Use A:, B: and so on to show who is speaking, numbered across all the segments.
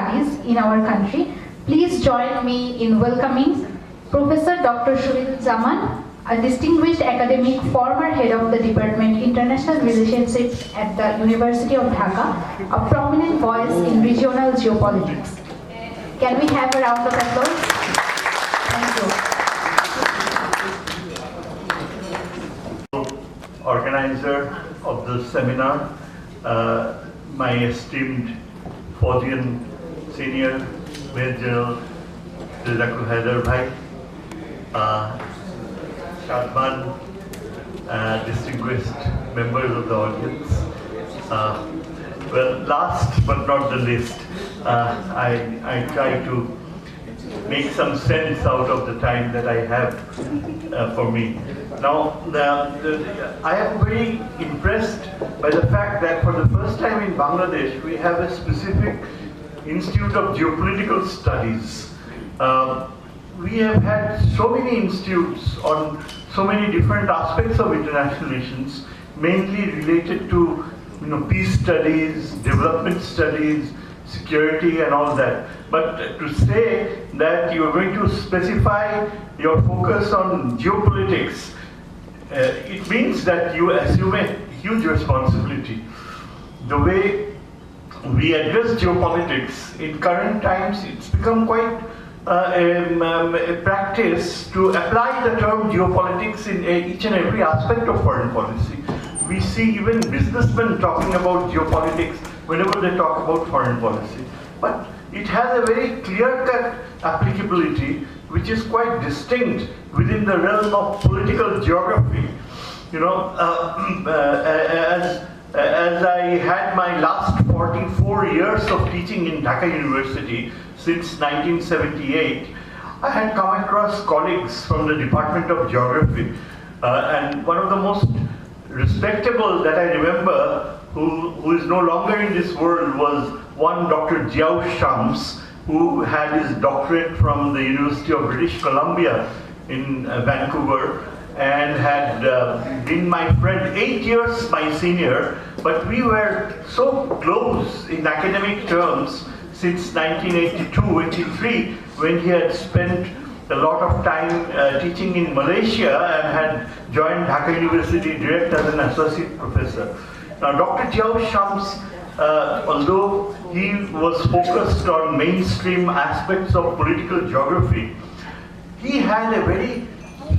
A: studies in our country. Please join me in welcoming Professor Dr. Shahiduzzaman, a distinguished academic, former head of the Department International Relationships at the University of Dhaka, a prominent voice in regional geopolitics. Can we have a round of applause? Thank
B: you. Organizer of the seminar, my esteemed Fauzian Senior Major Dr. Haider Bhai, Shadman, distinguished members of the audience. Well, last but not the least, I try to make some sense out of the time that I have for me. Now, I am very impressed by the fact that for the first time in Bangladesh, we have a specific Institute of Geopolitical Studies. We have had so many institutes on so many different aspects of international relations, mainly related to peace studies, development studies, security and all that. But to say that you are going to specify your focus on geopolitics, it means that you assume a huge responsibility. The way we address geopolitics in current times, it's become quite a practice to apply the term geopolitics in each and every aspect of foreign policy. We see even businessmen talking about geopolitics whenever they talk about foreign policy. But it has a very clear-cut applicability which is quite distinct within the realm of political geography. As I had my last 44 years of teaching in Dhaka University since 1978, I had come across colleagues from the Department of Geography, and one of the most respectable that I remember, who is no longer in this world, was one Dr. Shams, who had his doctorate from the University of British Columbia in Vancouver, and had been my friend, 8 years my senior, but we were so close in academic terms since 1982-83, when he had spent a lot of time teaching in Malaysia and had joined Dhaka University direct as an associate professor. Now, Dr. Shams, although he was focused on mainstream aspects of political geography, he had a very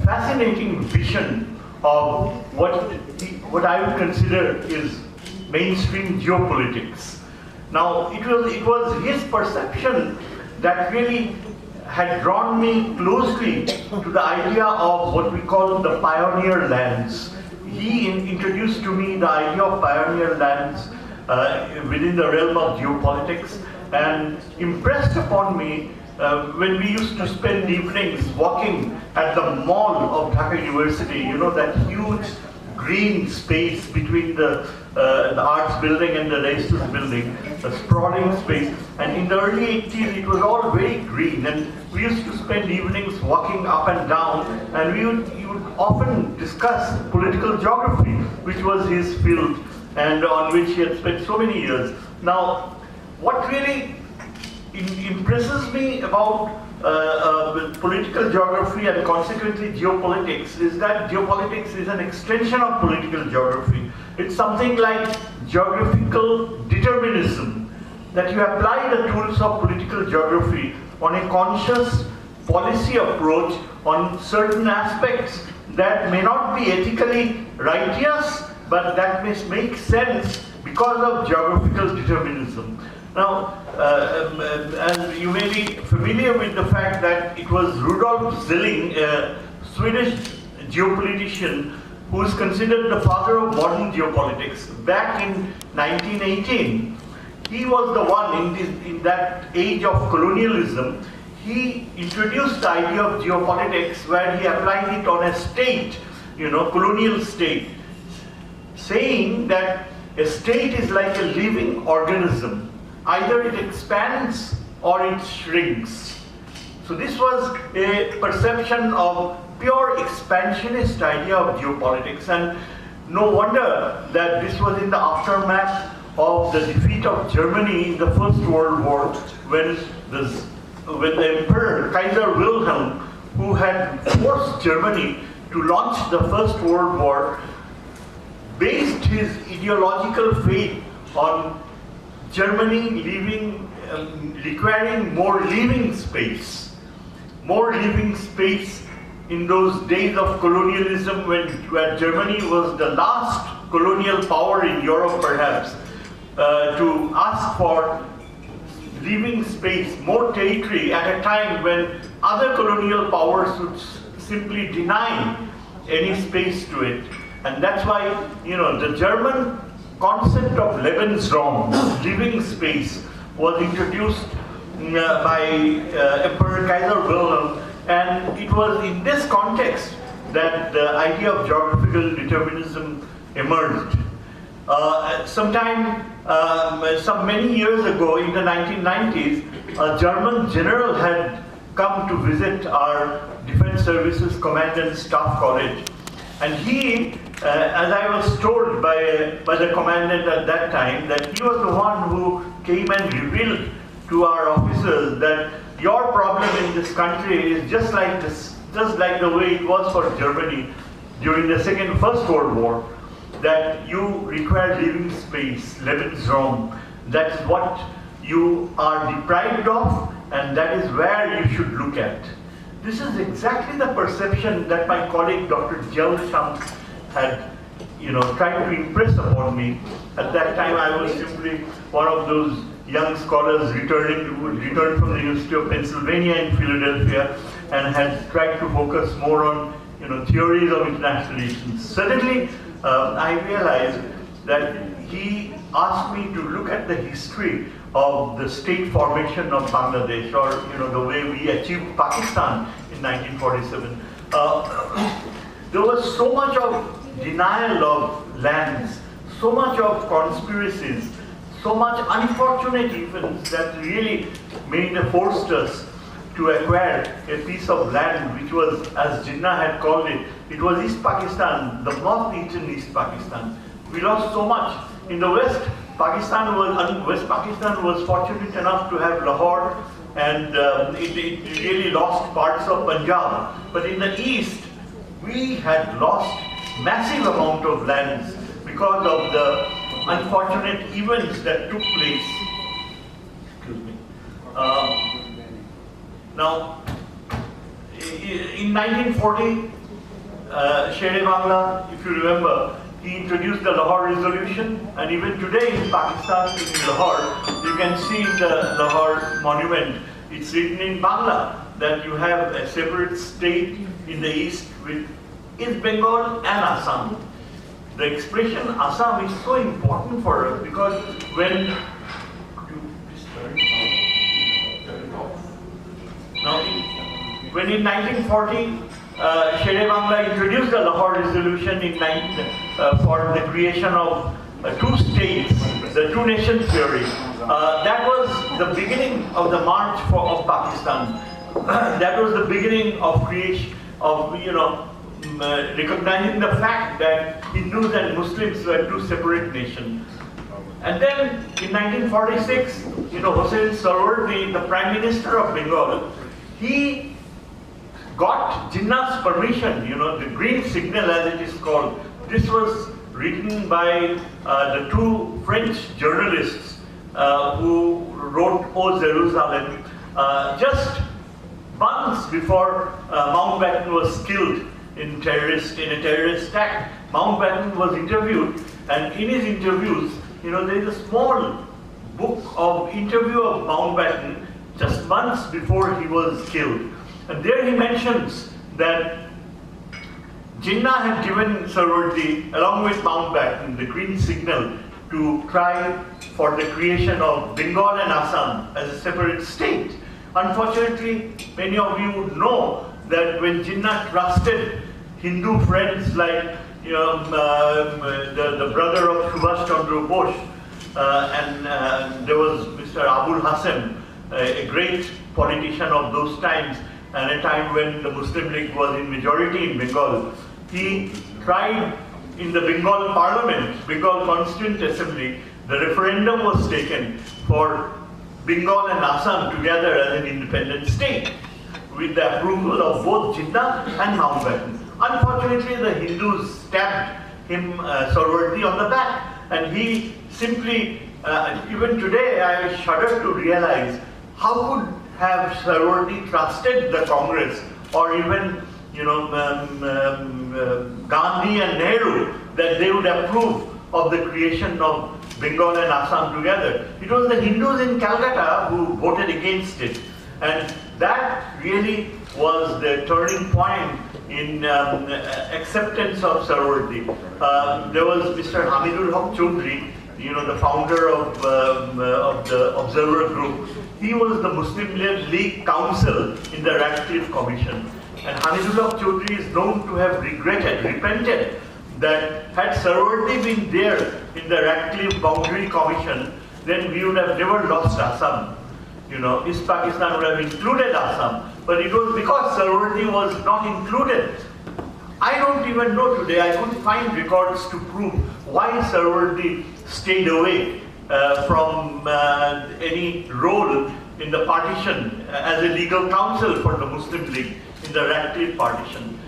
B: fascinating vision of what I would consider is mainstream geopolitics. Now, it was his perception that really had drawn me closely to the idea of what we call the pioneer lands. He introduced to me the idea of pioneer lands within the realm of geopolitics, and impressed upon me when we used to spend evenings walking at the mall of Dhaka University, that huge green space between the Arts building and the Registers building, a sprawling space. And in the early 80s, it was all very green, and we used to spend evenings walking up and down, and he would often discuss political geography, which was his field, and on which he had spent so many years. Now, what really impresses me about political geography and consequently geopolitics is that geopolitics is an extension of political geography. It's something like geographical determinism, that you apply the tools of political geography on a conscious policy approach on certain aspects that may not be ethically righteous, but that may make sense because of geographical determinism. Now, and you may be familiar with the fact that it was Rudolf Zilling, a Swedish geopolitician, who is considered the father of modern geopolitics. Back in 1918, he was the one in that age of colonialism. He introduced the idea of geopolitics where he applied it on a state, colonial state, saying that a state is like a living organism. Either it expands or it shrinks. So this was a perception of pure expansionist idea of geopolitics, and no wonder that this was in the aftermath of the defeat defeat of Germany in the First World War, when the Emperor Kaiser Wilhelm, who had forced Germany to launch the First World War, based his ideological faith on Germany requiring more living space. More living space in those days of colonialism, where Germany was the last colonial power in Europe perhaps, to ask for living space, more territory at a time when other colonial powers would simply deny any space to it. And that's why, the German concept of Lebensraum, living space, was introduced by Emperor Kaiser Wilhelm, and it was in this context that the idea of geographical determinism emerged. Many years ago, in the 1990s, a German general had come to visit our Defense Services Command and Staff College. And he, as I was told by the commandant at that time, that he was the one who came and revealed to our officers that your problem in this country is just like the way it was for Germany during the First World War, that you require living space, Lebensraum. That's what you are deprived of, and that is where you should look at. This is exactly the perception that my colleague Dr. Shahiduzzaman had tried to impress upon me. At that time I was simply one of those young scholars returned from the University of Pennsylvania in Philadelphia, and had tried to focus more on theories of international relations. Suddenly I realized that he asked me to look at the history of the state formation of Bangladesh, or the way we achieved Pakistan in 1947. There was so much of denial of lands, so much of conspiracies, so much unfortunate events that really forced us to acquire a piece of land which was, as Jinnah had called it, it was East Pakistan, the north-eastern East Pakistan. We lost so much. In the West Pakistan was fortunate enough to have Lahore, and it really lost parts of Punjab. But in the East, we had lost massive amount of lands because of the unfortunate events that took place. Excuse me. Now, in 1940, Sher-e Bangla, if you remember, he introduced the Lahore Resolution, and even today in Pakistan, in Lahore, you can see the Lahore monument. It's written in Bangla that you have a separate state in the east with East Bengal and Assam. The expression Assam is so important for us because when in 1940, Sher-e Bangla introduced the Lahore Resolution for the creation of two states, the two nations theory. That was the beginning of the march of Pakistan. That was the beginning of creation of recognizing the fact that Hindus and Muslims were two separate nations. And then in 1946, Hossein Sarwardi, the Prime Minister of Bengal, he got Jinnah's permission, the green signal as it is called. This was written by the two French journalists who wrote O Jerusalem just months before Mountbatten was killed in a terrorist attack. Mountbatten was interviewed, and in his interviews, there is a small book of interview of Mountbatten just months before he was killed. And there he mentions that Jinnah had given Sarwardi, along with Mountbatten, the green signal to try for the creation of Bengal and Assam as a separate state. Unfortunately, many of you would know that when Jinnah trusted Hindu friends like the brother of Subhash Chandra Bose, and there was Mr. Abul Hassan, a great politician of those times, and a time when the Muslim League was in majority in Bengal. He tried in the Bengal Parliament, Bengal Constituent Assembly, the referendum was taken for Bengal and Assam together as an independent state, with the approval of both Jinnah and Mountbatten. Unfortunately, the Hindus stabbed him, Sarwardi, on the back, and he simply, even today, I shudder to realize how could have Sarwardi trusted the Congress or even, Gandhi and Nehru, that they would approve of the creation of Bengal and Assam together. It was the Hindus in Calcutta who voted against it, and that really was the turning point in acceptance of Sarwardi. There was Mr. Hamidul Haq Chaudhry, the founder of the Observer Group. He was the Muslim League Council in the Radcliffe Commission. And Hamidul Haq Chaudhry is known to have repented, that had Sarwardi been there in the Radcliffe Boundary Commission, then we would have never lost Assam. East Pakistan would have included Assam, but it was because Sarwardi was not included. I don't even know today, I couldn't find records to prove why Sarwardi stayed away from any role in the partition as a legal counsel for the Muslim League in the Radcliffe partition.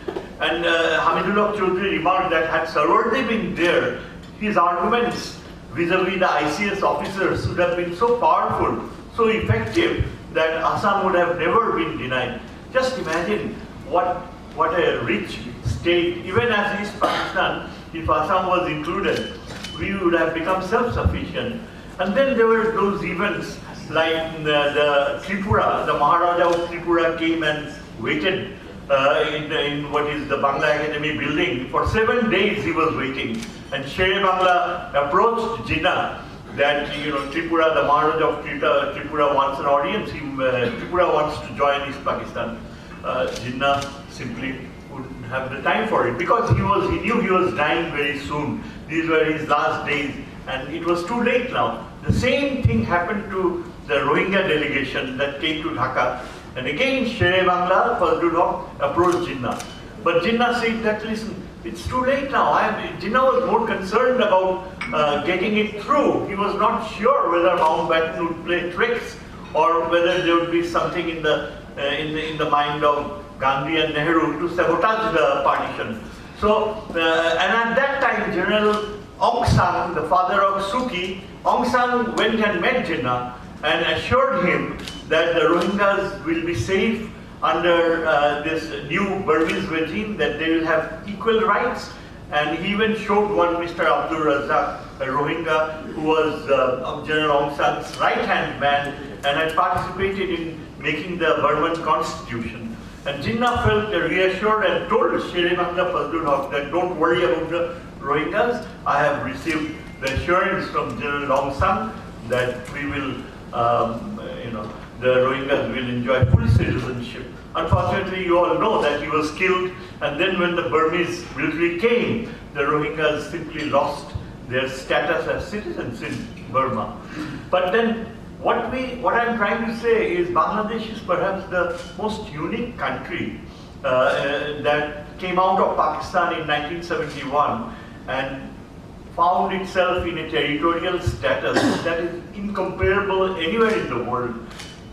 B: And Hamidul Haq Chaudhry remarked that had Sarwardi been there, his arguments vis-a-vis the ICS officers would have been so powerful, so effective, that Assam would have never been denied. Just imagine what a rich state, even as East Pakistan, if Assam was included, we would have become self-sufficient. And then there were those events like the Tripura, the Maharaja of Tripura came and waited in what is the Bangla Academy building. For 7 days he was waiting. And Shere Bangla approached Jinnah that, Tripura, the Maharaja of Tripura wants an audience. Tripura wants to join East Pakistan. Jinnah simply wouldn't have the time for it because he knew he was dying very soon. These were his last days, and it was too late now. The same thing happened to the Rohingya delegation that came to Dhaka. And again, Shere Bangla, Fazlul Haq, approached Jinnah. But Jinnah said that, listen, it's too late now. Jinnah was more concerned about getting it through. He was not sure whether Mountbatten would play tricks or whether there would be something in the mind of Gandhi and Nehru to sabotage the partition. So, and at that time, General Aung San, the father of Suki, Aung San went and met Jinnah and assured him that the Rohingyas will be safe under this new Burmese regime, that they will have equal rights. And he even showed one Mr. Abdul Razak, a Rohingya who was General Aung San's right-hand man and had participated in making the Burman constitution. And Jinnah felt reassured and told Shere Bangla Fazlul Haq that don't worry about the Rohingyas. I have received the assurance from General Aung San that we will, the Rohingyas will enjoy full citizenship. Unfortunately, you all know that he was killed, and then when the Burmese military came, the Rohingyas simply lost their status as citizens in Burma. But then, what I'm trying to say is Bangladesh is perhaps the most unique country that came out of Pakistan in 1971 and found itself in a territorial status that is incomparable anywhere in the world.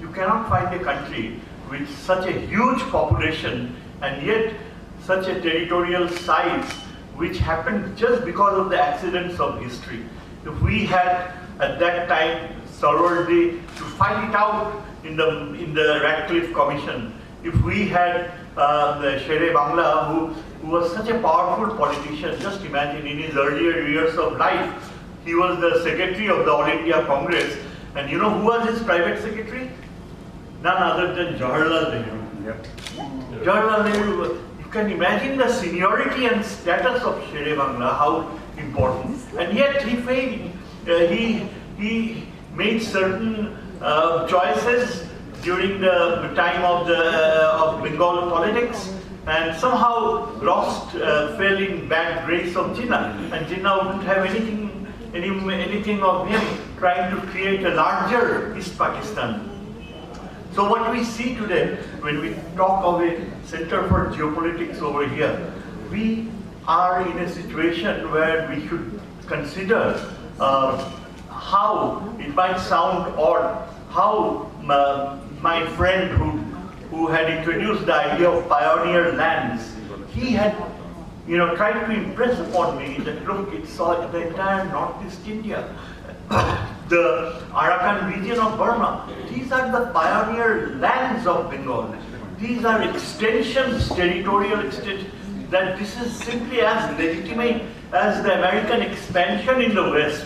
B: You cannot find a country with such a huge population and yet such a territorial size, which happened just because of the accidents of history. If we had at that time Sarwardi to fight it out in the Radcliffe Commission, if we had the Shere Bangla, who was such a powerful politician, just imagine in his earlier years of life, he was the secretary of the All India Congress, and you know who was his private secretary? None other than Jawaharlal Nehru.
C: Yep.
B: Jawaharlal Nehru, you can imagine the seniority and status of Shere Bangla, how important. And yet he failed. He made certain choices during the time of Bengal politics and somehow fell in bad grace of Jinnah. And Jinnah wouldn't have anything of him trying to create a larger East Pakistan. So what we see today, when we talk of a Center for Geopolitics over here, we are in a situation where we should consider how it might sound odd, how my friend who had introduced the idea of pioneer lands, he had tried to impress upon me that look, it's the entire Northeast India, the Arakan region of Burma. These are the pioneer lands of Bengal. These are extensions, territorial extensions, that this is simply as legitimate as the American expansion in the West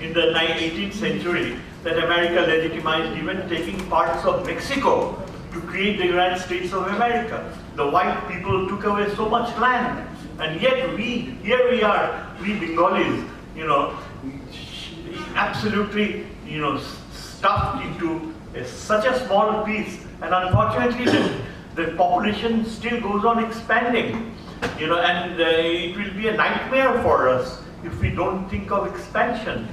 B: in the 18th century, that America legitimized even taking parts of Mexico to create the United States of America. The white people took away so much land, and yet here we are, we Bengalis, absolutely, stuffed into such a small piece, and unfortunately the population still goes on expanding, and it will be a nightmare for us if we don't think of expansion.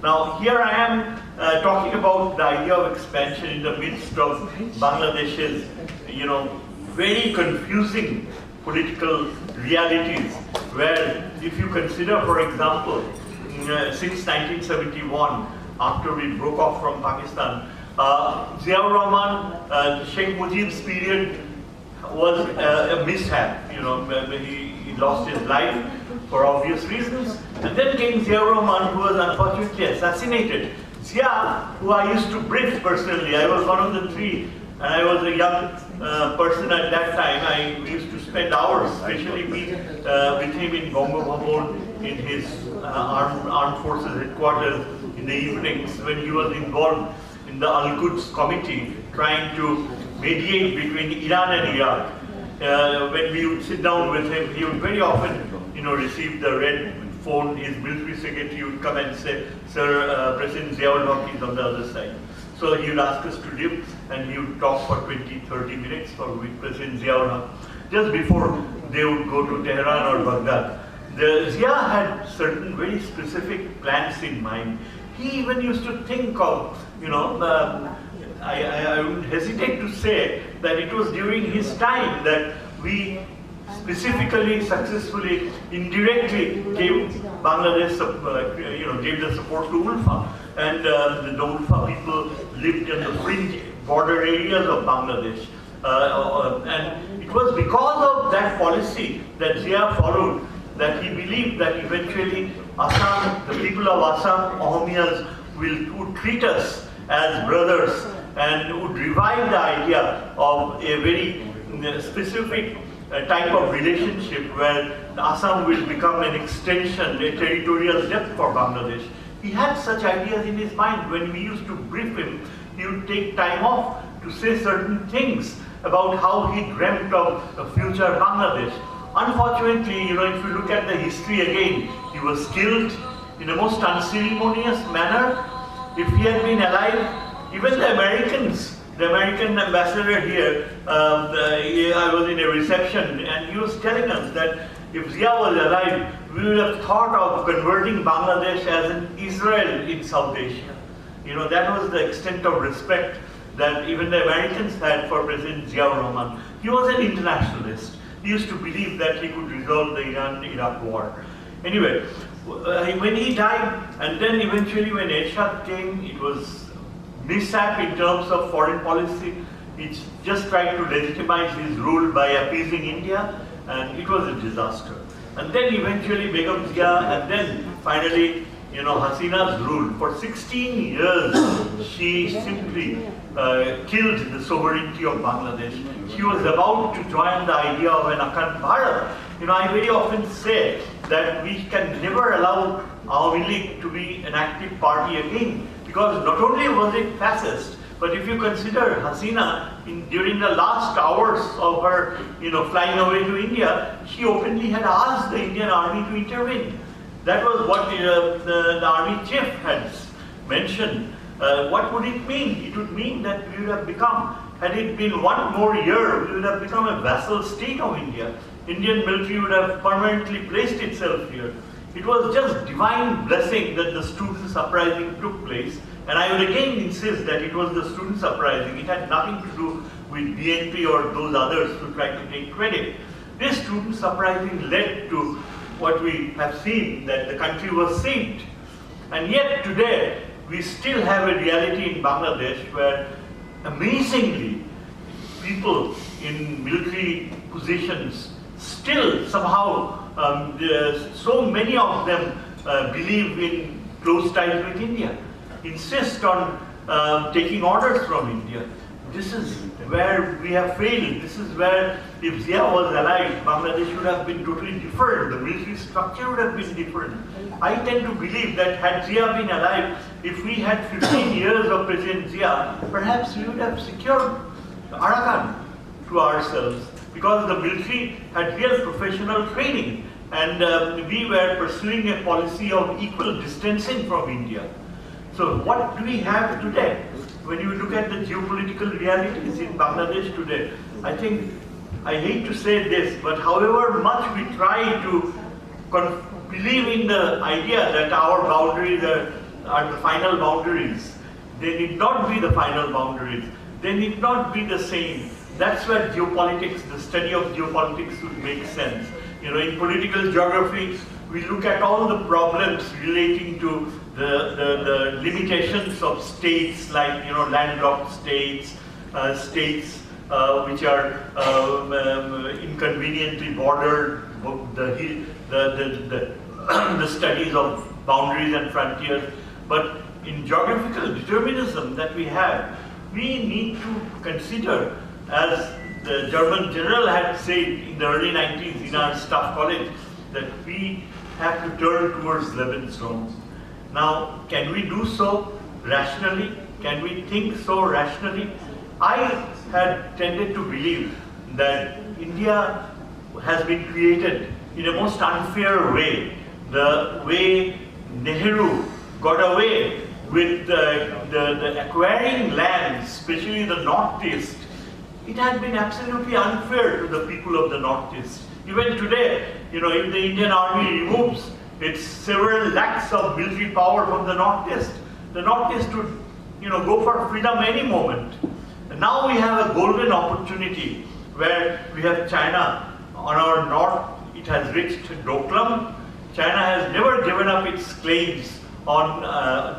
B: Now here I am talking about the idea of expansion in the midst of Bangladesh's, very confusing political realities, where if you consider, for example, since 1971, after we broke off from Pakistan, Ziaur Rahman, Sheikh Mujib's period was a mishap. He lost his life for obvious reasons. And then came Ziaur Rahman, who was unfortunately assassinated. Zia, who I used to brief personally, I was one of the three, and I was a young person at that time. We used to spend hours, especially me, with him in Bongo Bhavan, in his armed forces headquarters in the evenings, when he was involved in the Al-Quds committee, trying to mediate between Iran and Iraq. When we would sit down with him, he would very often, receive the red phone. His military secretary would come and say, "Sir, President Ziaul Haq is on the other side." So he would ask us to leave, and he would talk for 20-30 minutes with President Ziaul Haq, just before they would go to Tehran or Baghdad. Zia had certain very specific plans in mind. He even used to think of, I would hesitate to say that it was during his time that we specifically, successfully, indirectly gave Bangladesh, gave the support to ULFA. And the ULFA people lived in the fringe border areas of Bangladesh. And it was because of that policy that Zia followed that he believed that eventually Assam, the people of Assam, Ahomiyas, would treat us as brothers and would revive the idea of a very specific type of relationship where Assam will become an extension, a territorial depth for Bangladesh. He had such ideas in his mind. When we used to brief him, he would take time off to say certain things about how he dreamt of a future Bangladesh. Unfortunately, if you look at the history again, he was killed in a most unceremonious manner. If he had been alive, even the Americans, the American ambassador here, I was in a reception, and he was telling us that if Zia was alive, we would have thought of converting Bangladesh as an Israel in South Asia. That was the extent of respect that even the Americans had for President Ziaur Rahman. He was an internationalist. He used to believe that he could resolve the Iran-Iraq war. Anyway, when he died, and then eventually when Ershad came, it was mishap in terms of foreign policy. He just tried to legitimize his rule by appeasing India, and it was a disaster. And then eventually Begum Zia, and then finally, Hasina's rule. For 16 years, she simply killed the sovereignty of Bangladesh. She was about to join the idea of an Akhand Bharat. I very often say that we can never allow Awami League to be an active party again, because not only was it fascist, but if you consider Hasina, during the last hours of her, flying away to India, she openly had asked the Indian army to intervene. That was what the army chief had mentioned. What would it mean? It would mean that we would have become, had it been one more year, we would have become a vassal state of India. Indian military would have permanently placed itself here. It was just divine blessing that the students' uprising took place. And I would again insist that it was the students' uprising. It had nothing to do with BNP or those others who tried to take credit. This students' uprising led to what we have seen, that the country was saved. And yet today, we still have a reality in Bangladesh where amazingly people in military positions still somehow, so many of them believe in close ties with India, insist on taking orders from India. This is where we have failed. This is where, if Zia was alive, Bangladesh would have been totally different. The military structure would have been different. I tend to believe that had Zia been alive, if we had 15 years of President Zia, perhaps we would have secured Arakan to ourselves, because the military had real professional training, and we were pursuing a policy of equal distancing from India. So what do we have today? When you look at the geopolitical realities in Bangladesh today, I think, I hate to say this, but however much we try to believe in the idea that our boundaries are the final boundaries, they need not be the final boundaries. They need not be the same. That's where geopolitics, the study of geopolitics would make sense. You know, in political geography, we look at all the problems relating to the limitations of states, like, you know, landlocked states, states which are inconveniently bordered, the studies of boundaries and frontiers. But in geographical determinism that we have, we need to consider, as the German general had said in the early 90s in our staff college, that we have to turn towards Lebensraum. Now, can we do so rationally? Can we think so rationally? I had tended to believe that India has been created in a most unfair way. The way Nehru got away with the acquiring lands, especially the Northeast, it had been absolutely unfair to the people of the Northeast. Even today, you know, if the Indian Army removes its several lakhs of military power from the Northeast would, you know, go for freedom any moment. And now we have a golden opportunity where we have China on our north. It has reached Doklam. China has never given up its claims on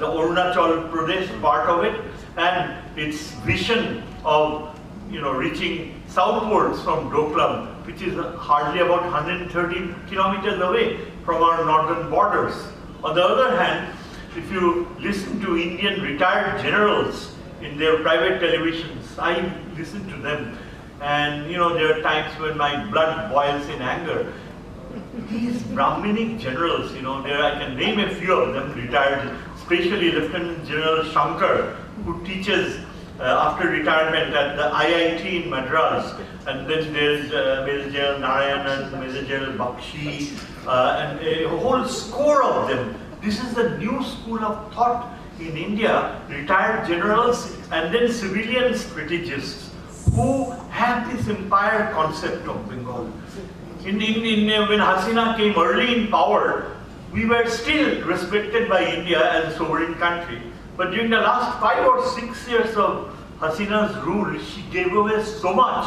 B: the Arunachal Pradesh part of it, and its vision of, you know, reaching southwards from Doklam, which is hardly about 130 kilometers away from our northern borders. On the other hand, if you listen to Indian retired generals in their private televisions, I listen to them, and, you know, there are times when my blood boils in anger. These Brahminic generals, you know, there I can name a few of them, retired, especially Lieutenant General Shankar, who teaches after retirement at the IIT in Madras, and then there's Major General Narayanan, Major General Bakshi, and a whole score of them. This is the new school of thought in India, retired generals and then civilian strategists who have this empire concept of Bengal. When Hasina came early in power, we were still respected by India as a sovereign country. But during the last 5 or 6 years of Hasina's rule, she gave away so much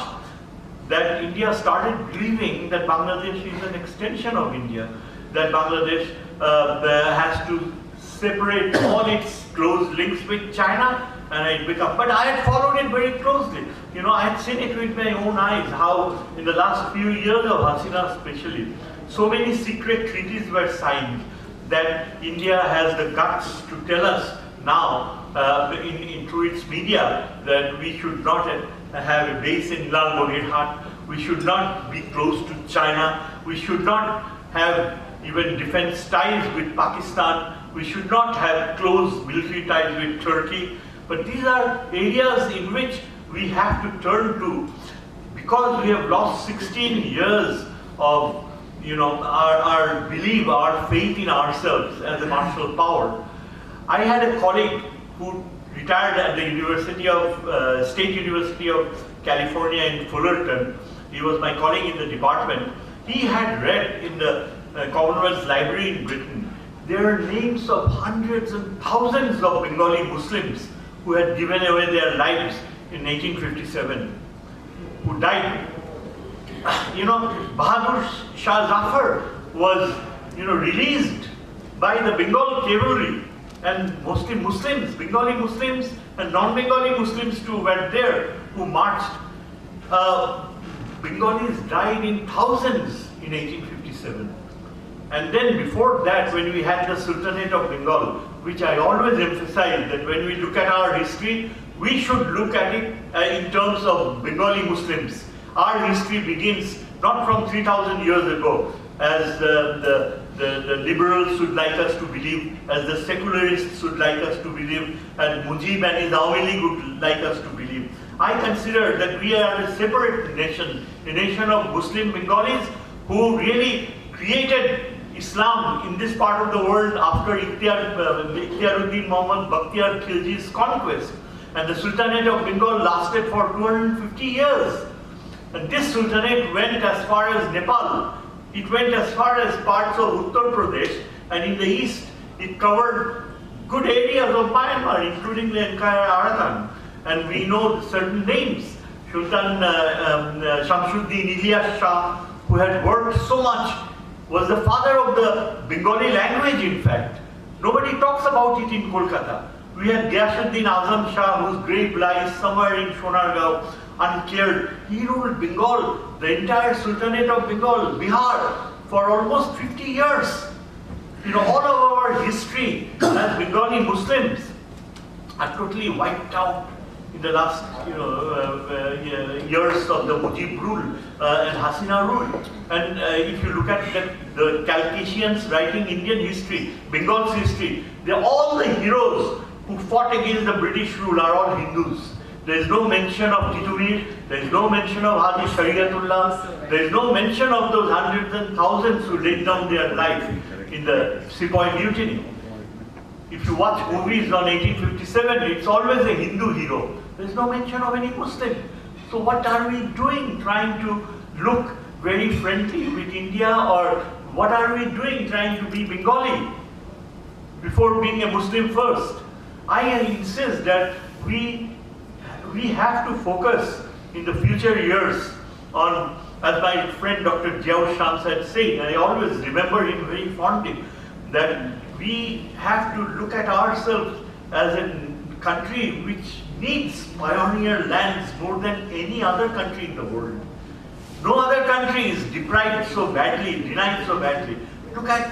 B: that India started believing that Bangladesh is an extension of India, that Bangladesh has to separate all its close links with China, and it become. But I had followed it very closely. You know, I had seen it with my own eyes, how in the last few years of Hasina especially, so many secret treaties were signed that India has the guts to tell us now through its media that we should not have a base in Lal Bagherhat, we should not be close to China, we should not have even defense ties with Pakistan, we should not have close military ties with Turkey. But these are areas in which we have to turn to, because we have lost 16 years of, you know, our belief, our faith in ourselves as a martial power. I had a colleague who retired at the University of State University of California in Fullerton. He was my colleague in the department. He had read in the Commonwealth Library in Britain, there are names of hundreds and thousands of Bengali Muslims who had given away their lives in 1857, who died. You know, Bahadur Shah Zafar was, you know, released by the Bengal cavalry and mostly Muslims, Bengali Muslims and non-Bengali Muslims too were there who marched. Bengalis died in thousands in 1857. And then before that, when we had the Sultanate of Bengal, which I always emphasize that when we look at our history, we should look at it in terms of Bengali Muslims. Our history begins not from 3,000 years ago, as the liberals would like us to believe, as the secularists would like us to believe, and Mujib and his Awami League would like us to believe. I consider that we are a separate nation, a nation of Muslim Bengalis who really created Islam in this part of the world after Ikhtiaruddin Muhammad Bakhtiar Khilji's conquest. And the Sultanate of Bengal lasted for 250 years. And this Sultanate went as far as Nepal. It went as far as parts of Uttar Pradesh, and in the east, it covered good areas of Myanmar, including the entire Arakan. And we know certain names. Sultan Shamsuddin Ilyas Shah, who had worked so much, was the father of the Bengali language, in fact. Nobody talks about it in Kolkata. We had Ghyasuddin Azam Shah, whose grave lies somewhere in Sonargaon, uncared. He ruled Bengal, the entire Sultanate of Bengal, Bihar, for almost 50 years. All of our history as Bengali Muslims are totally wiped out in the last years of the Mujib rule and Hasina rule. And if you look at the Calcasians writing Indian history, Bengal's history, all the heroes who fought against the British rule are all Hindus. There is no mention of Titurir, there is no mention of Haji Shariatullah, there is no mention of those hundreds and thousands who laid down their life in the Sepoy Mutiny. If you watch movies on 1857, it's always a Hindu hero. There is no mention of any Muslim. So what are we doing trying to look very friendly with India, or what are we doing trying to be Bengali before being a Muslim first? I insist that we have to focus in the future years on, as my friend Dr. Jiao Shams had said, and I always remember him very fondly, that we have to look at ourselves as a country which needs pioneer lands more than any other country in the world. No other country is deprived so badly, denied so badly. Look at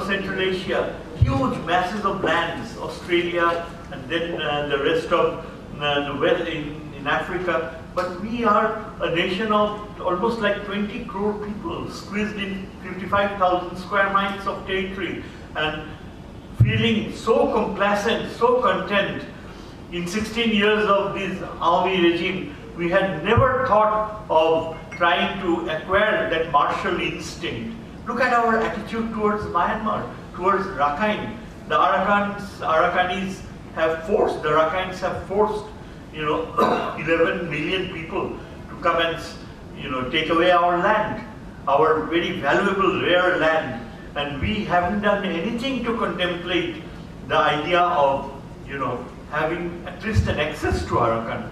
B: Central Asia, huge masses of lands, Australia, and then the rest of the West in Africa. But we are a nation of almost like 20 crore people squeezed in 55,000 square miles of territory, and feeling so complacent, so content. In 16 years of this army regime, we had never thought of trying to acquire that martial instinct. Look at our attitude towards Myanmar, towards Rakhine. The Arakanese have forced, the Rakhines have forced 11 million people to come and take away our land, our very valuable, rare land. And we haven't done anything to contemplate the idea of having at least an access to Arakan.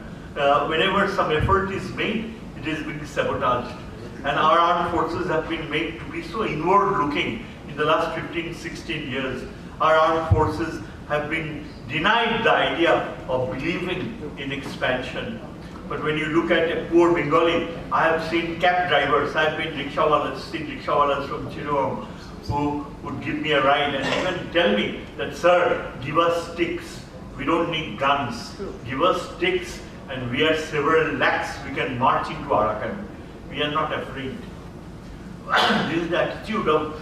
B: Whenever some effort is made, it is being sabotaged. And our armed forces have been made to be so inward-looking in the last 15, 16 years. Our armed forces have been denied the idea of believing in expansion. But when you look at a poor Bengali, I have seen cab drivers, I have been seen rickshawalas from Chittagong who would give me a ride and even tell me that, sir, give us sticks. We don't need guns. Give us sticks and we are several lakhs. We can march into Arakan. We are not afraid. This is the attitude of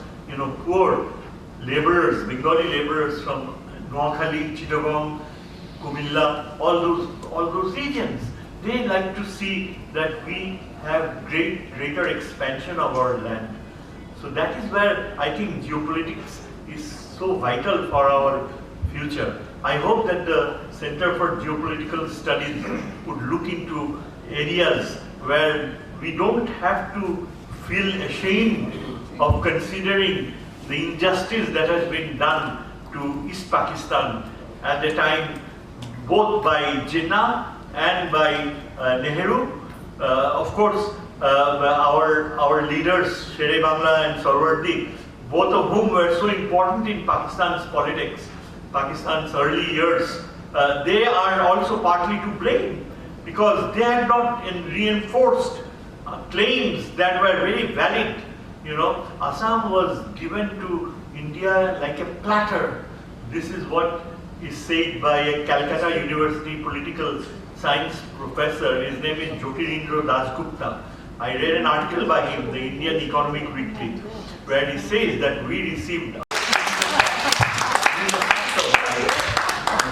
B: poor laborers, Bengali laborers from Noakhali, Chittagong, Kumilla, all those regions. They like to see that we have greater expansion of our land. So that is where I think geopolitics is so vital for our future. I hope that the Center for Geopolitical Studies would look into areas where we don't have to feel ashamed of considering the injustice that has been done to East Pakistan at the time, both by Jinnah and by Nehru. Of course, our leaders, Shere Bangla and Sarwardi, both of whom were so important in Pakistan's politics, Pakistan's early years, they are also partly to blame because they had not reinforced claims that were very valid. You know, Assam was given to India like a platter. This is what is said by a Calcutta University political science professor. His name is Jyotirindra Dasgupta. I read an article by him, the Indian Economic Weekly, where he says that we received.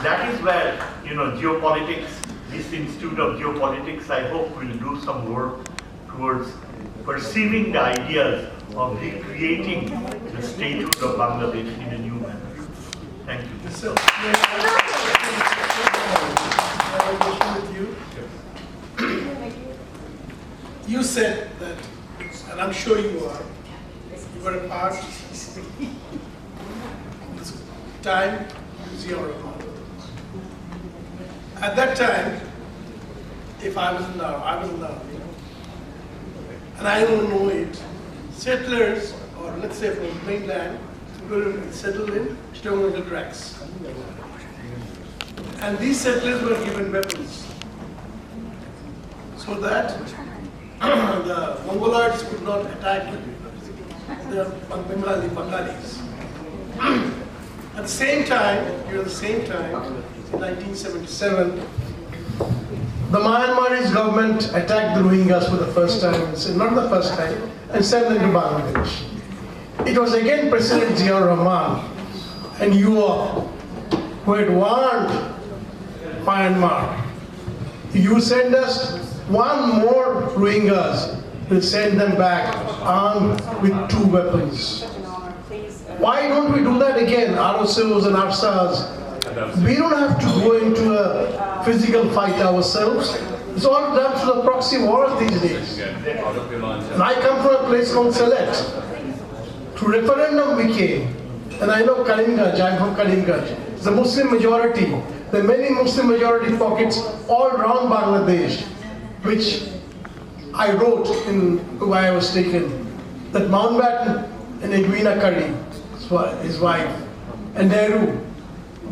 B: That is where, you know, geopolitics, this Institute of Geopolitics, I hope will do some work towards perceiving the ideas of recreating the statehood of Bangladesh in a new manner. Thank you.
C: So, I have a question with you. You said that, and I'm sure you were a part of this time zero. At that time, if I was in the army, and I don't know it, settlers, or let's say from mainland, people settled in stone tracks. And these settlers were given weapons so that the Mongoloids could not attack the Bengalis. At the same time, during the same time, in 1977, the Myanmarese government attacked the Rohingyas for the first time, not the first time, and sent them to Bangladesh. It was again President Ziaur Rahman and you all who had warned Myanmar, you send us one more Rohingyas, we'll send them back armed with 2 weapons. Why don't we do that again, ROCOs and ARSAs? We don't have to go into a physical fight ourselves. It's all done through the proxy wars these days. And I come from a place called Sylhet. Through referendum we came. And I know Karimganj, I'm from Karimganj. It's a Muslim majority. There are many Muslim majority pockets all around Bangladesh, which I wrote in why I was taken. That Mountbatten and Edwina Curry, his wife, and Nehru,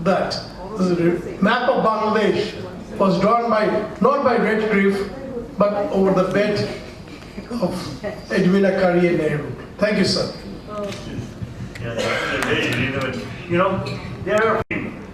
C: that the map of Bangladesh was drawn by, not by Redcliffe, but over the bed of Edwina Curry and Nehru. Thank you, sir.
B: Yeah, that's very relevant. You know,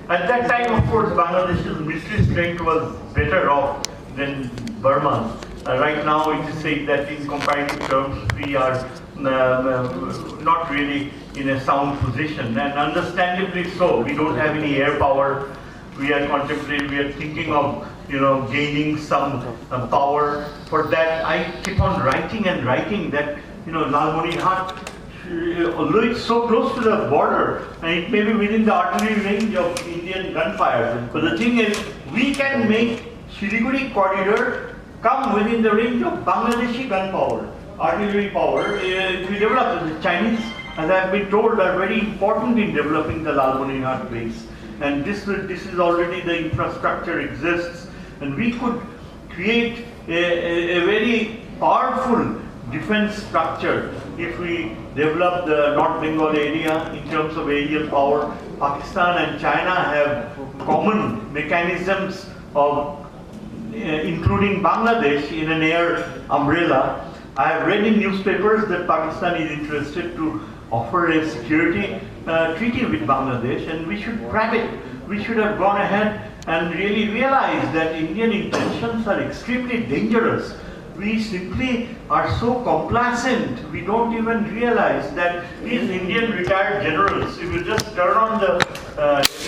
B: at that time, of course, Bangladesh's military strength was better off than Burma. Right now, it is said that in comparative terms, we are not really in a sound position, and understandably so. We don't have any air power. We are contemplating, we are thinking of, you know, gaining some power. For that, I keep on writing and writing that, you know, Lalmonirhat, although it's so close to the border, and it may be within the artillery range of Indian gunfire, but the thing is, we can make Siliguri corridor come within the range of Bangladeshi gunpowder, artillery power. If we develop, the Chinese, as I have been told, are very important in developing the Lalmonirhat base. And this is already, the infrastructure exists, and we could create a very powerful defense structure if we develop the North Bengal area in terms of aerial power. Pakistan and China have common mechanisms of including Bangladesh in an air umbrella. I have read in newspapers that Pakistan is interested to offer a security treaty with Bangladesh, and we should grab it. We should have gone ahead and really realized that Indian intentions are extremely dangerous. We simply are so complacent, we don't even realize that these Indian retired generals, if you just turn on the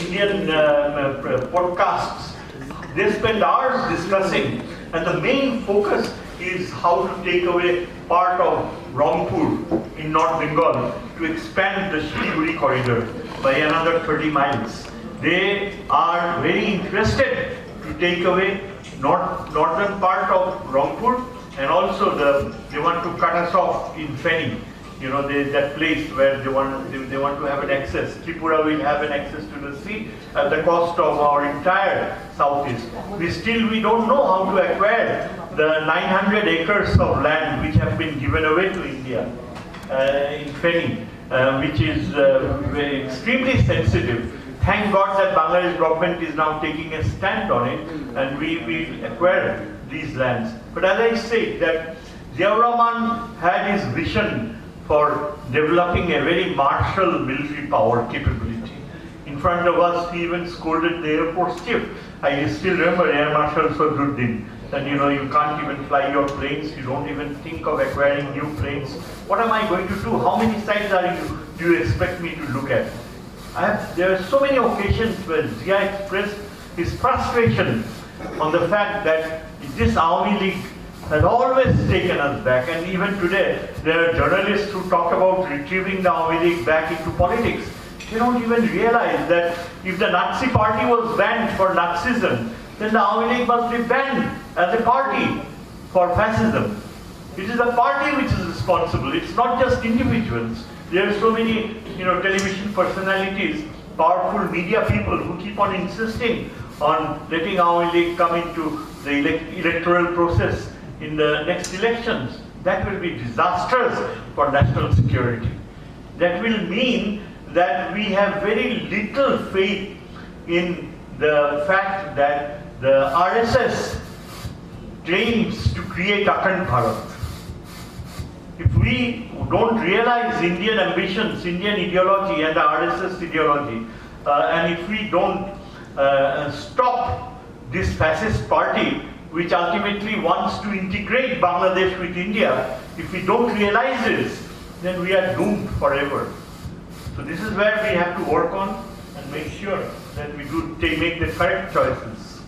B: Indian podcasts, they spend hours discussing, and the main focus is how to take away part of Rangpur in North Bengal to expand the Siliguri corridor by another 30 miles. They are very interested to take away northern part of Rangpur, and also they want to cut us off in Feni. You know, that place where they want to have an access. Tripura will have an access to the sea at the cost of our entire southeast. We don't know how to acquire the 900 acres of land which have been given away to India in Feni, which is extremely sensitive. Thank God that Bangladesh government is now taking a stand on it, and we will acquire these lands. But as I say, that Ziaur Rahman had his vision for developing a very martial military power capability. In front of us, he even scolded the Air Force chief. I still remember Air Marshal Sadruddin. And you know, you can't even fly your planes, you don't even think of acquiring new planes. What am I going to do? How many sites do you expect me to look at? There are so many occasions where Zia expressed his frustration on the fact that this Awami League has always taken us back, and even today there are journalists who talk about retrieving the Awami League back into politics. They don't even realize that if the Nazi party was banned for Nazism, then the Awami League must be banned as a party for fascism. It is the party which is responsible. It's not just individuals. There are so many, television personalities, powerful media people who keep on insisting on letting Awami League come into the electoral process in the next elections. That will be disastrous for national security. That will mean that we have very little faith in the fact that the RSS claims to create Akhand Bharat. If we don't realize Indian ambitions, Indian ideology and the RSS ideology, and if we don't stop this fascist party, which ultimately wants to integrate Bangladesh with India, if we don't realize this, then we are doomed forever. So this is where we have to work on and make sure that we make the correct choices.